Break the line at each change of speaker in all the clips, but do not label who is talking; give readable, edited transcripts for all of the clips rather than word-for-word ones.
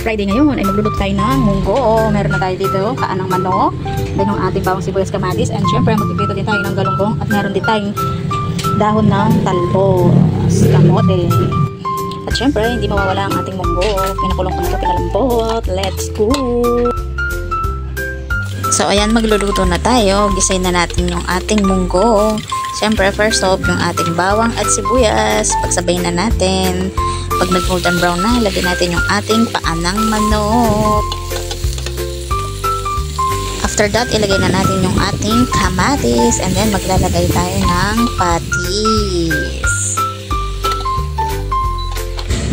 Friday ngayon ay magluluto tayo ng munggo. Meron na tayo dito, kaanang manok, then yung ating bawang sibuyas kamatis, and syempre magpiprito din tayo ng galunggong at meron din tayong dahon ng talbos, kamote. At syempre hindi mawawala ang ating munggo. Pinakulong ko na ito, pinalambot. Let's go!
So ayan, magluluto na tayo. Gisay na natin yung ating munggo. Syempre first off yung ating bawang at sibuyas. Pagsabay na natin. Pag nag golden brown na, ilagay natin yung ating paanang manok. After that, ilagay na natin yung ating kamatis, and then maglalagay tayo ng patis.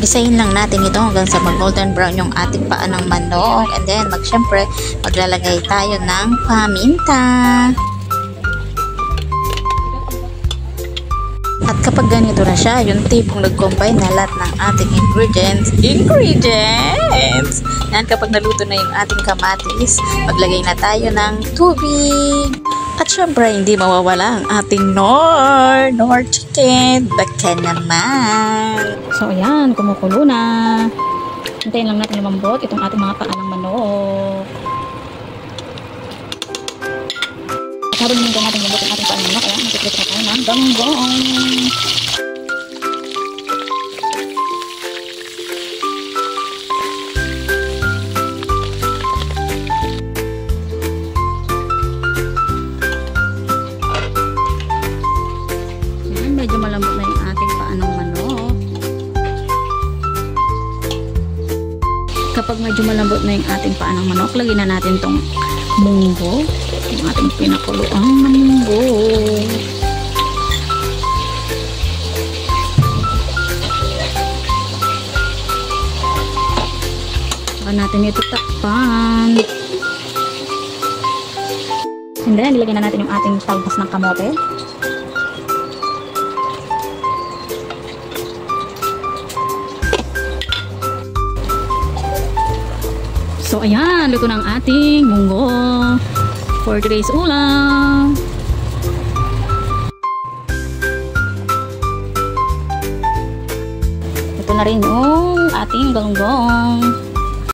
Gisahin lang natin ito hanggang sa mag golden brown yung ating paanang manok, and then syempre maglalagay tayo ng paminta. At kapag ganito na siya, yung tipong nag-combine na lahat ng ating ingredients! Yan, kapag naluto na yung ating kamatis, maglagay na tayo ng tubig. At syempre, hindi mawawala ang ating Knorr chicken. Baka naman!
So ayan, kumukulo na. Hintayin lang natin lumambot itong ating mga paanang manok. Habang hinintay natin lumambot yung ating paanang manok, ayan, magpiprito na tayo ng galunggong. Medyo malambot na yung ating paanang manok. Kapag medyo malambot na yung ating paanang manok, lagyan na natin tong munggo, yung ating pinakuluang na munggo. Saka natin ito takpan. And then, ilagyan na natin yung ating talbos ng kamote. So ayan, luto ng ating munggo for today's ulam. Ito na rin yung ating galunggong.